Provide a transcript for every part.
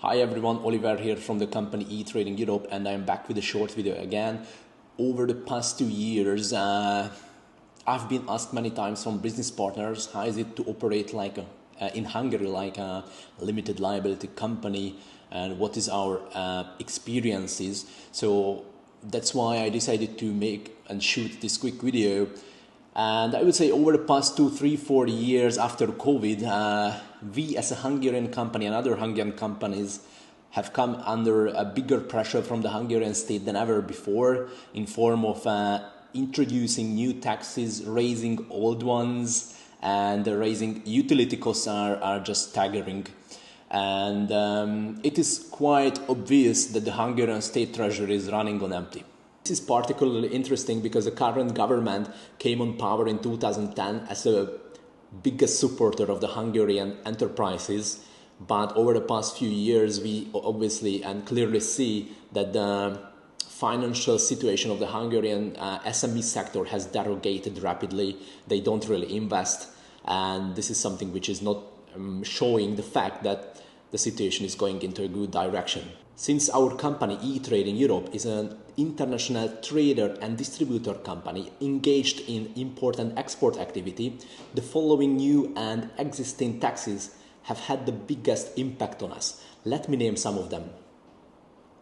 Hi everyone, Oliver here from the company etradingeurope, and I'm back with a short video again. Over the past 2 years, I've been asked many times from business partners, how is it to operate in Hungary like a limited liability company, and what is our experiences. So that's why I decided to make and shoot this quick video. And I would say over the past 2, 3, 4 years after COVID, we as a Hungarian company and other Hungarian companies have come under a bigger pressure from the Hungarian state than ever before, in form of introducing new taxes, raising old ones, and raising utility costs are just staggering. And it is quite obvious that the Hungarian state treasury is running on empty. This is particularly interesting because the current government came on power in 2010 as the biggest supporter of the Hungarian enterprises, but over the past few years we obviously and clearly see that the financial situation of the Hungarian SME sector has derogated rapidly. They don't really invest, and this is something which is not showing the fact that the situation is going into a good direction. Since our company etradingeurope is an international trader and distributor company engaged in import and export activity, the following new and existing taxes have had the biggest impact on us. Let me name some of them.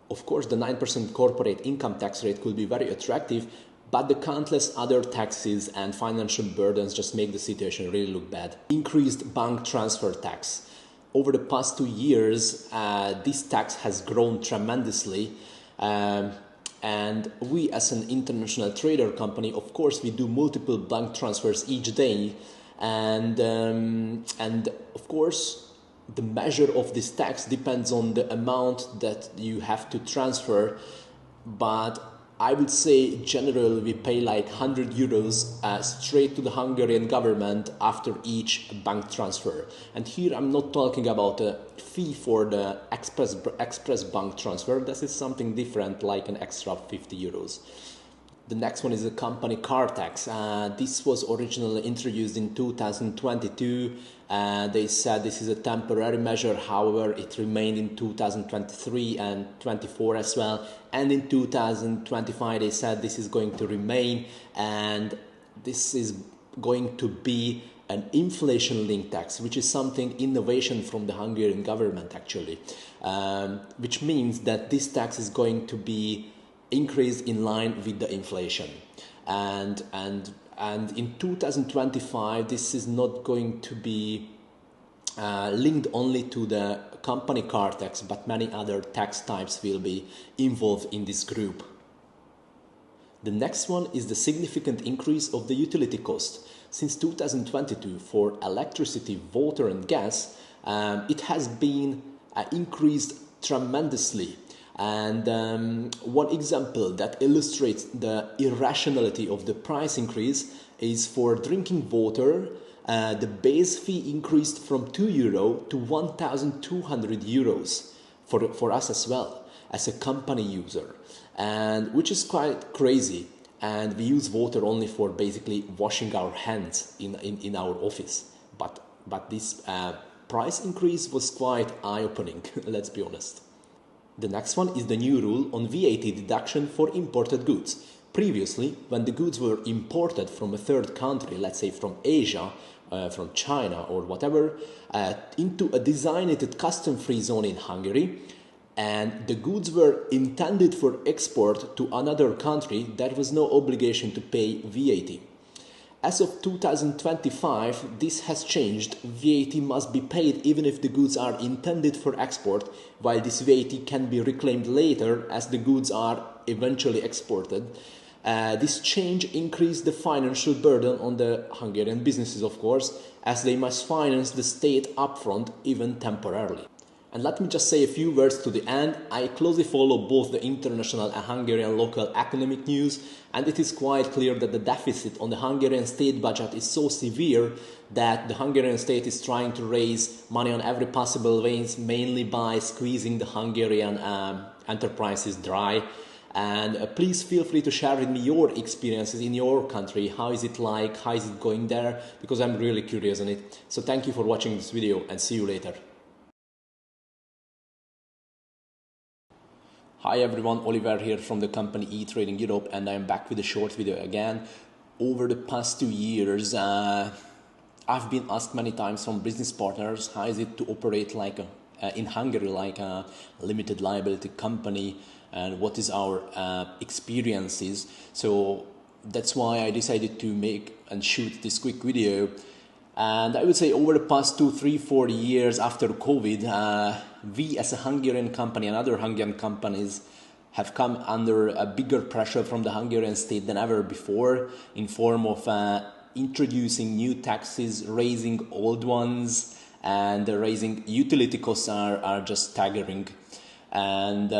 Of course, the 9% corporate income tax rate could be very attractive, but the countless other taxes and financial burdens just make the situation really look bad. Increased bank transfer tax. Over the past 2 years, this tax has grown tremendously, and we as an international trader company, of course, we do multiple bank transfers each day, and of course, the measure of this tax depends on the amount that you have to transfer, but I would say generally we pay like 100 euros straight to the Hungarian government after each bank transfer. And here I'm not talking about a fee for the express bank transfer. This is something different, like an extra 50 euros. The next one is the company car tax. This was originally introduced in 2022. They said this is a temporary measure, however, it remained in 2023 and 24 as well. And in 2025, they said this is going to remain, and this is going to be an inflation-linked tax, which is something innovation from the Hungarian government actually, which means that this tax is going to be increase in line with the inflation, and in 2025 this is not going to be linked only to the company car tax, but many other tax types will be involved in this group. The next one is the significant increase of the utility cost. Since 2022 for electricity, water and gas, it has been increased tremendously. And one example that illustrates the irrationality of the price increase is for drinking water. The base fee increased from €2 to 1,200 euros for us as well as a company user, and which is quite crazy. And we use water only for basically washing our hands in our office. But this price increase was quite eye-opening, let's be honest. The next one is the new rule on VAT deduction for imported goods. Previously, when the goods were imported from a third country, let's say from Asia, from China or whatever, into a designated custom-free zone in Hungary, and the goods were intended for export to another country, there was no obligation to pay VAT. As of 2025, this has changed. VAT must be paid even if the goods are intended for export, while this VAT can be reclaimed later as the goods are eventually exported. This change increased the financial burden on the Hungarian businesses, of course, as they must finance the state upfront, even temporarily. And let me just say a few words to the end. I closely follow both the international and Hungarian local economic news, and it is quite clear that the deficit on the Hungarian state budget is so severe that the Hungarian state is trying to raise money on every possible ways, mainly by squeezing the Hungarian enterprises dry. And please feel free to share with me your experiences in your country. How is it like? How is it going there? Because I'm really curious on it. So thank you for watching this video, and see you later. Hi everyone, Oliver here from the company etradingeurope, and I'm back with a short video again. Over the past 2 years, I've been asked many times from business partners, how is it to operate in Hungary like a limited liability company, and what is our experiences. So that's why I decided to make and shoot this quick video. And I would say over the past 2, 3, 4 years after COVID, we as a Hungarian company and other Hungarian companies have come under a bigger pressure from the Hungarian state than ever before, in form of introducing new taxes, raising old ones, and raising utility costs are just staggering. And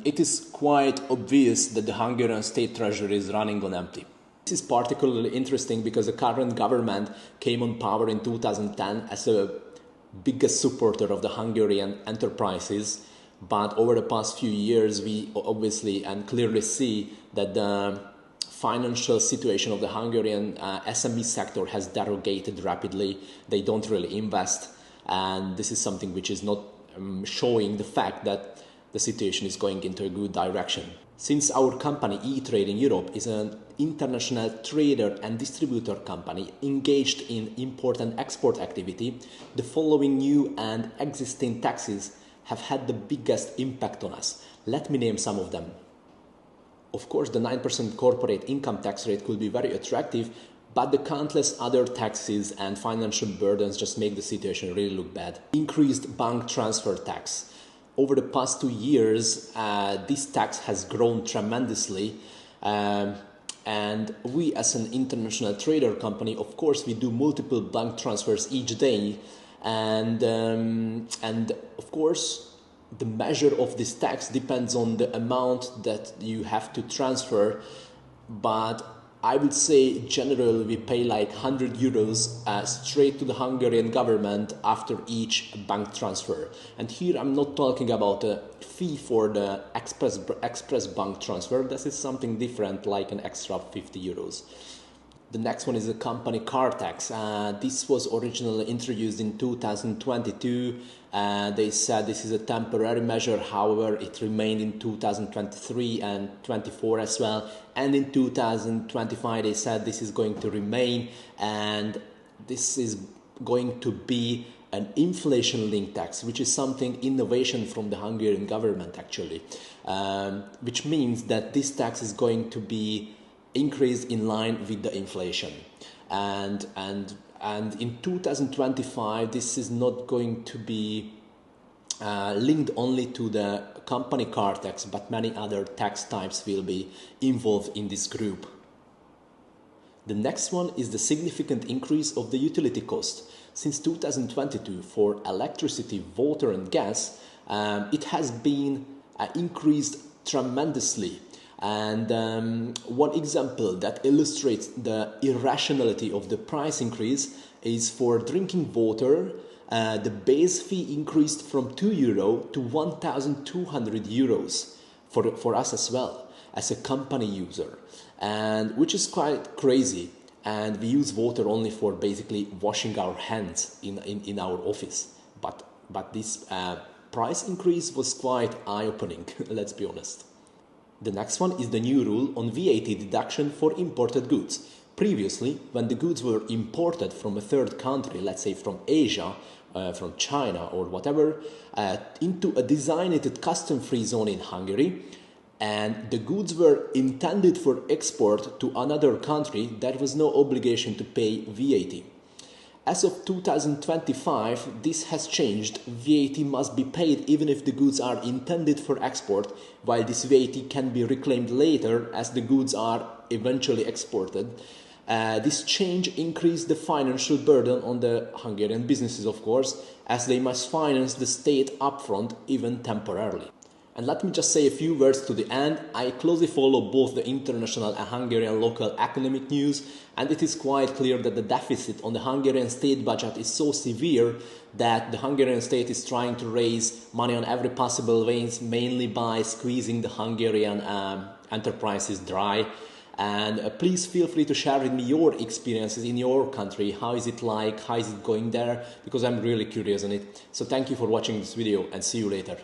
it is quite obvious that the Hungarian state treasury is running on empty. This is particularly interesting because the current government came on power in 2010 as the biggest supporter of the Hungarian enterprises, but over the past few years we obviously and clearly see that the financial situation of the Hungarian SME sector has derogated rapidly. They don't really invest, and this is something which is not showing the fact that the situation is going into a good direction. Since our company etradingeurope is an international trader and distributor company engaged in import and export activity, the following new and existing taxes have had the biggest impact on us. Let me name some of them. Of course, the 9% corporate income tax rate could be very attractive, but the countless other taxes and financial burdens just make the situation really look bad. Increased bank transfer tax. Over the past 2 years, this tax has grown tremendously, and we as an international trader company, of course, we do multiple bank transfers each day, and of course, the measure of this tax depends on the amount that you have to transfer, but I would say generally we pay like 100 euros straight to the Hungarian government after each bank transfer. And here I'm not talking about a fee for the express bank transfer. This is something different, like an extra 50 euros. The next one is the company car tax. This was originally introduced in 2022. They said this is a temporary measure, however, it remained in 2023 and 24 as well. And in 2025, they said this is going to remain, and this is going to be an inflation-linked tax, which is something innovation from the Hungarian government actually, which means that this tax is going to be increased in line with the inflation, and in 2025 this is not going to be linked only to the company car tax, but many other tax types will be involved in this group. The next one is the significant increase of the utility cost. Since 2022 for electricity, water and gas, it has been increased tremendously. And one example that illustrates the irrationality of the price increase is for drinking water. The base fee increased from €2 to 1,200 euros for us as well as a company user, and which is quite crazy. And we use water only for basically washing our hands in our office. But this price increase was quite eye-opening, let's be honest. The next one is the new rule on VAT deduction for imported goods. Previously, when the goods were imported from a third country, let's say from Asia, from China or whatever, into a designated custom-free zone in Hungary, and the goods were intended for export to another country, there was no obligation to pay VAT. As of 2025, this has changed. VAT must be paid even if the goods are intended for export, while this VAT can be reclaimed later as the goods are eventually exported. This change increased the financial burden on the Hungarian businesses, of course, as they must finance the state upfront, even temporarily. And let me just say a few words to the end. I closely follow both the international and Hungarian local economic news, and it is quite clear that the deficit on the Hungarian state budget is so severe that the Hungarian state is trying to raise money on every possible ways, mainly by squeezing the Hungarian enterprises dry. And please feel free to share with me your experiences in your country. How is it like? How is it going there? Because I'm really curious on it. So thank you for watching this video, and see you later.